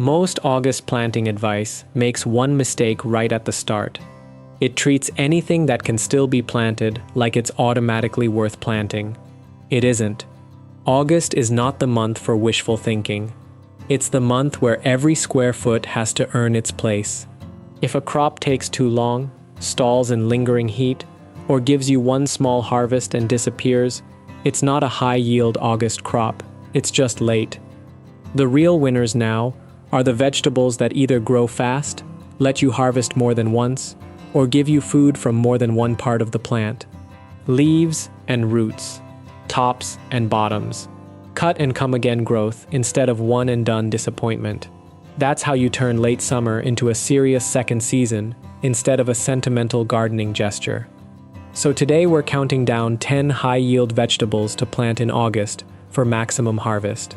Most August planting advice makes one mistake right at the start. It treats anything that can still be planted like it's automatically worth planting. It isn't. August is not the month for wishful thinking. It's the month where every square foot has to earn its place. If a crop takes too long, stalls in lingering heat, or gives you one small harvest and disappears, it's not a high-yield August crop, it's just late. The real winners now are the vegetables that either grow fast, let you harvest more than once, or give you food from more than one part of the plant. Leaves and roots, tops and bottoms, cut and come again growth instead of one and done disappointment. That's how you turn late summer into a serious second season instead of a sentimental gardening gesture. So today we're counting down 10 high-yield vegetables to plant in August for maximum harvest.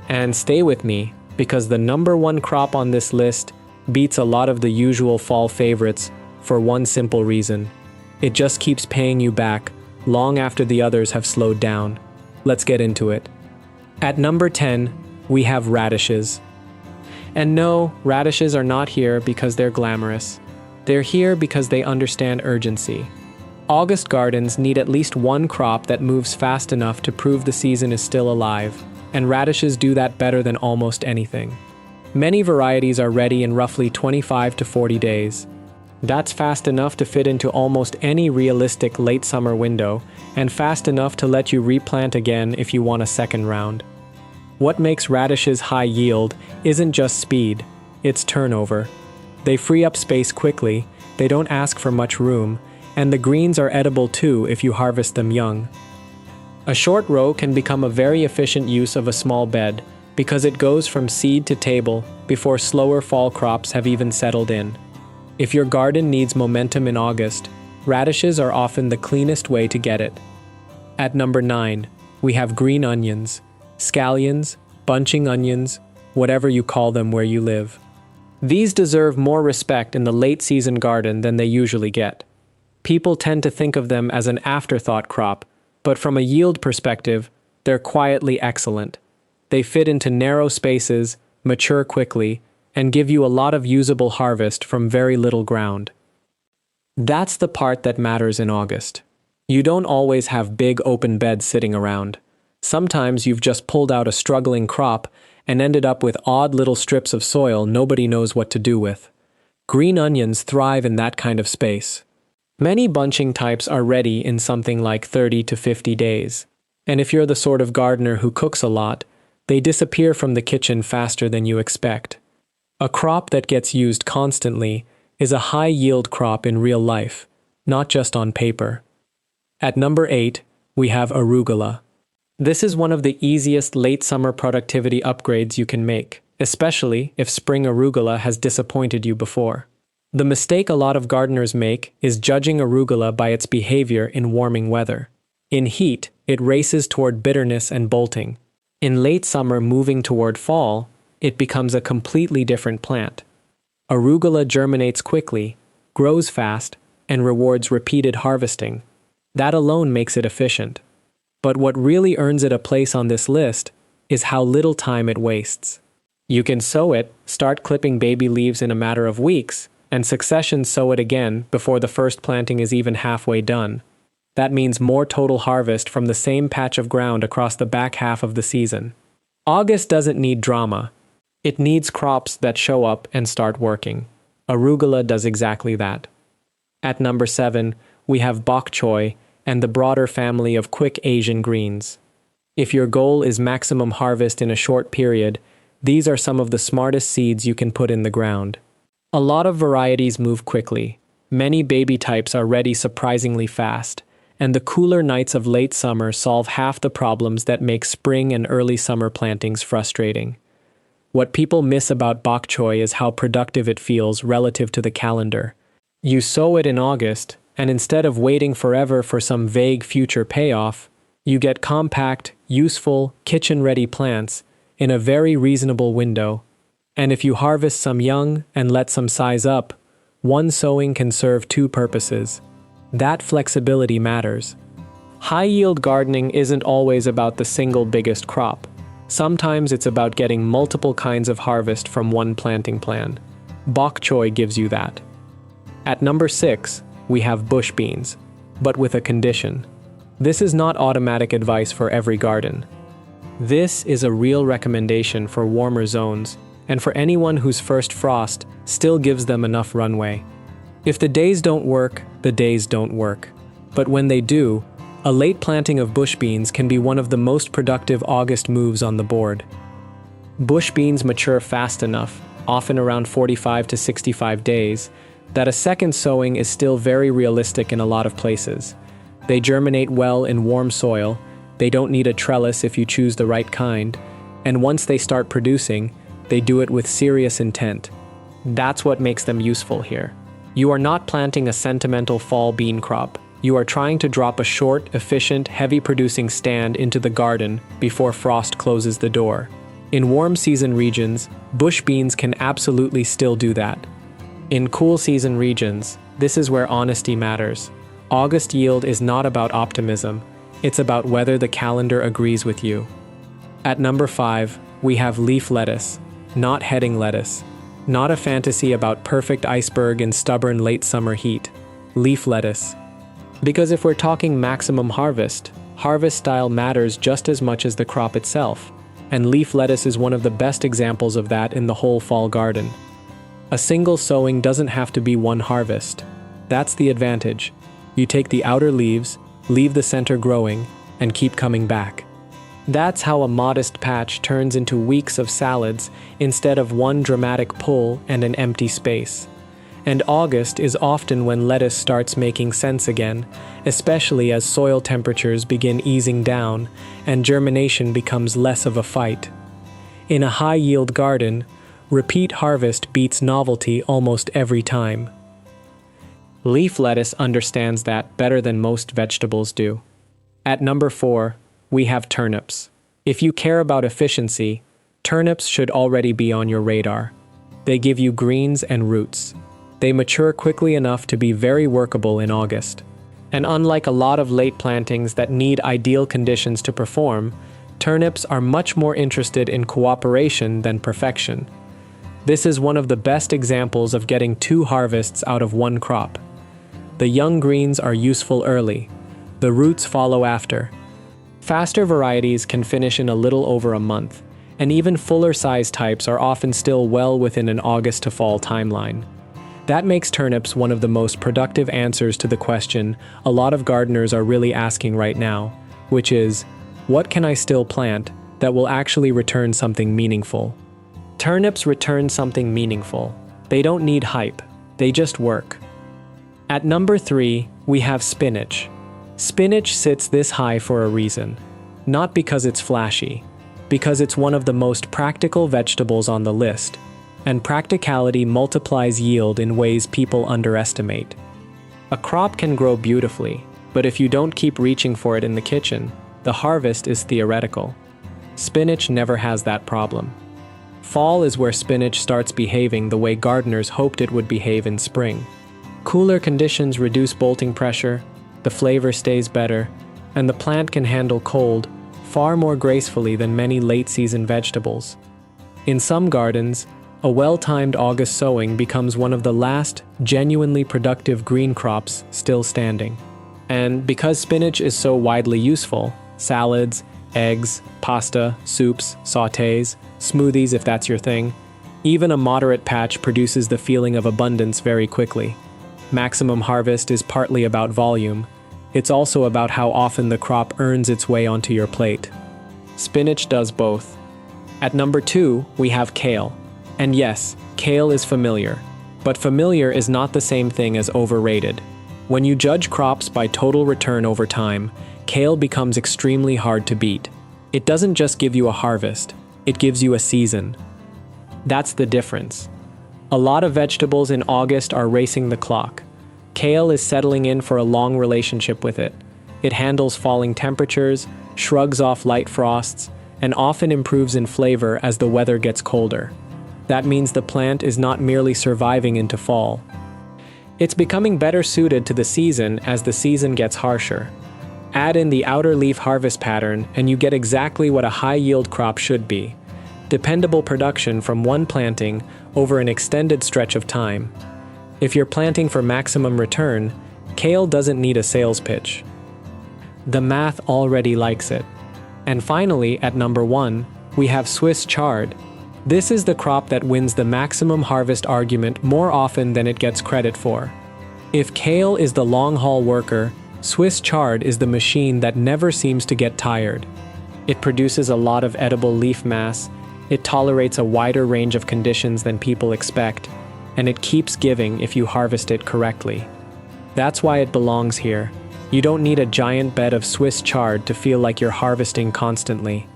And stay with me, because the number one crop on this list beats a lot of the usual fall favorites for one simple reason. It just keeps paying you back long after the others have slowed down. Let's get into it. At number 10, we have radishes. And no, radishes are not here because they're glamorous. They're here because they understand urgency. August gardens need at least one crop that moves fast enough to prove the season is still alive, and radishes do that better than almost anything. Many varieties are ready in roughly 25 to 40 days. That's fast enough to fit into almost any realistic late summer window, and fast enough to let you replant again if you want a second round. What makes radishes high yield isn't just speed, it's turnover. They free up space quickly, they don't ask for much room, and the greens are edible too if you harvest them young. A short row can become a very efficient use of a small bed because it goes from seed to table before slower fall crops have even settled in. If your garden needs momentum in August, radishes are often the cleanest way to get it. At number 9, we have green onions, scallions, bunching onions, whatever you call them where you live. These deserve more respect in the late season garden than they usually get. People tend to think of them as an afterthought crop, but from a yield perspective, they're quietly excellent. They fit into narrow spaces, mature quickly, and give you a lot of usable harvest from very little ground. That's the part that matters in August. You don't always have big open beds sitting around. Sometimes you've just pulled out a struggling crop and ended up with odd little strips of soil nobody knows what to do with. Green onions thrive in that kind of space. Many bunching types are ready in something like 30 to 50 days. And if you're the sort of gardener who cooks a lot, they disappear from the kitchen faster than you expect. A crop that gets used constantly is a high-yield crop in real life, not just on paper. At number 8, we have arugula. This is one of the easiest late summer productivity upgrades you can make, especially if spring arugula has disappointed you before. The mistake a lot of gardeners make is judging arugula by its behavior in warming weather. In heat, it races toward bitterness and bolting. In late summer moving toward fall, it becomes a completely different plant. Arugula germinates quickly, grows fast, and rewards repeated harvesting. That alone makes it efficient. But what really earns it a place on this list is how little time it wastes. You can sow it, start clipping baby leaves in a matter of weeks, and succession sow it again before the first planting is even halfway done. That means more total harvest from the same patch of ground across the back half of the season. August doesn't need drama. It needs crops that show up and start working. Arugula does exactly that. At number 7, we have bok choy and the broader family of quick Asian greens. If your goal is maximum harvest in a short period, these are some of the smartest seeds you can put in the ground. A lot of varieties move quickly. Many baby types are ready surprisingly fast, and the cooler nights of late summer solve half the problems that make spring and early summer plantings frustrating. What people miss about bok choy is how productive it feels relative to the calendar. You sow it in August, and instead of waiting forever for some vague future payoff, you get compact, useful, kitchen-ready plants in a very reasonable window. And if you harvest some young and let some size up, one sowing can serve two purposes. That flexibility matters. High-yield gardening isn't always about the single biggest crop. Sometimes it's about getting multiple kinds of harvest from one planting plan. Bok choy gives you that. At number 6, we have bush beans, but with a condition. This is not automatic advice for every garden. This is a real recommendation for warmer zones and for anyone whose first frost still gives them enough runway. If the days don't work, the days don't work. But when they do, a late planting of bush beans can be one of the most productive August moves on the board. Bush beans mature fast enough, often around 45 to 65 days, that a second sowing is still very realistic in a lot of places. They germinate well in warm soil, they don't need a trellis if you choose the right kind, and once they start producing, they do it with serious intent. That's what makes them useful here. You are not planting a sentimental fall bean crop. You are trying to drop a short, efficient, heavy-producing stand into the garden before frost closes the door. In warm season regions, bush beans can absolutely still do that. In cool season regions, this is where honesty matters. August yield is not about optimism, it's about whether the calendar agrees with you. At number 5, we have leaf lettuce, not heading lettuce. Not a fantasy about perfect iceberg in stubborn late summer heat. Leaf lettuce. Because if we're talking maximum harvest, harvest style matters just as much as the crop itself, and leaf lettuce is one of the best examples of that in the whole fall garden. A single sowing doesn't have to be one harvest. That's the advantage. You take the outer leaves, leave the center growing, and keep coming back. That's how a modest patch turns into weeks of salads instead of one dramatic pull and an empty space. And August is often when lettuce starts making sense again, especially as soil temperatures begin easing down and germination becomes less of a fight. In a high-yield garden, repeat harvest beats novelty almost every time. Leaf lettuce understands that better than most vegetables do. At number 4, we have turnips. If you care about efficiency, turnips should already be on your radar. They give you greens and roots. They mature quickly enough to be very workable in August. And unlike a lot of late plantings that need ideal conditions to perform, turnips are much more interested in cooperation than perfection. This is one of the best examples of getting 2 harvests out of one crop. The young greens are useful early. The roots follow after. Faster varieties can finish in a little over a month, and even fuller size types are often still well within an August to fall timeline. That makes turnips one of the most productive answers to the question a lot of gardeners are really asking right now, which is, what can I still plant that will actually return something meaningful? Turnips return something meaningful. They don't need hype, they just work. At number 3, we have spinach. Spinach sits this high for a reason. Not because it's flashy, because it's one of the most practical vegetables on the list, and practicality multiplies yield in ways people underestimate. A crop can grow beautifully, but if you don't keep reaching for it in the kitchen, the harvest is theoretical. Spinach never has that problem. Fall is where spinach starts behaving the way gardeners hoped it would behave in spring. Cooler conditions reduce bolting pressure, the flavor stays better, and the plant can handle cold far more gracefully than many late-season vegetables. In some gardens, a well-timed August sowing becomes one of the last genuinely productive green crops still standing. And because spinach is so widely useful, salads, eggs, pasta, soups, sautés, smoothies if that's your thing, even a moderate patch produces the feeling of abundance very quickly. Maximum harvest is partly about volume. It's also about how often the crop earns its way onto your plate. Spinach does both. At number 2, we have kale. And yes, kale is familiar. But familiar is not the same thing as overrated. When you judge crops by total return over time, kale becomes extremely hard to beat. It doesn't just give you a harvest, it gives you a season. That's the difference. A lot of vegetables in August are racing the clock. Kale is settling in for a long relationship with it. It handles falling temperatures, shrugs off light frosts, and often improves in flavor as the weather gets colder. That means the plant is not merely surviving into fall. It's becoming better suited to the season as the season gets harsher. Add in the outer leaf harvest pattern and you get exactly what a high-yield crop should be. Dependable production from one planting over an extended stretch of time. If you're planting for maximum return, kale doesn't need a sales pitch. The math already likes it. And finally, at number 1, we have Swiss chard. This is the crop that wins the maximum harvest argument more often than it gets credit for. If kale is the long-haul worker, Swiss chard is the machine that never seems to get tired. It produces a lot of edible leaf mass, it tolerates a wider range of conditions than people expect, and it keeps giving if you harvest it correctly. That's why it belongs here. You don't need a giant bed of Swiss chard to feel like you're harvesting constantly.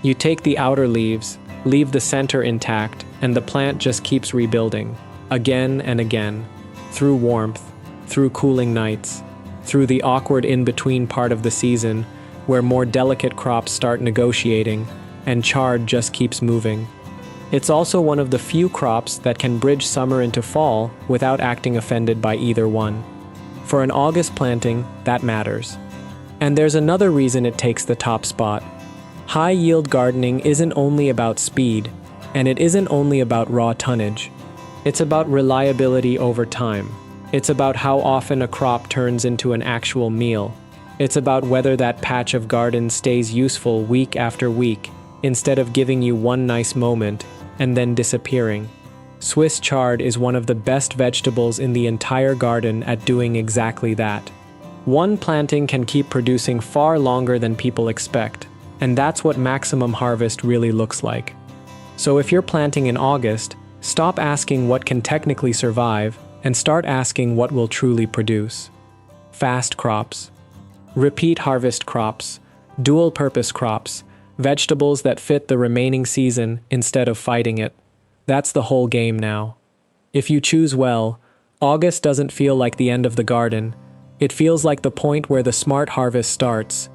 You take the outer leaves, leave the center intact, and the plant just keeps rebuilding, again and again, through warmth, through cooling nights, through the awkward in-between part of the season where more delicate crops start negotiating, and chard just keeps moving. It's also one of the few crops that can bridge summer into fall without acting offended by either one. For an August planting, that matters. And there's another reason it takes the top spot. High-yield gardening isn't only about speed, and it isn't only about raw tonnage. It's about reliability over time. It's about how often a crop turns into an actual meal. It's about whether that patch of garden stays useful week after week, instead of giving you one nice moment and then disappearing. Swiss chard is one of the best vegetables in the entire garden at doing exactly that. One planting can keep producing far longer than people expect, and that's what maximum harvest really looks like. So if you're planting in August, stop asking what can technically survive and start asking what will truly produce. Fast crops, repeat harvest crops, dual-purpose crops, vegetables that fit the remaining season instead of fighting it. That's the whole game now. If you choose well, August doesn't feel like the end of the garden. It feels like the point where the smart harvest starts,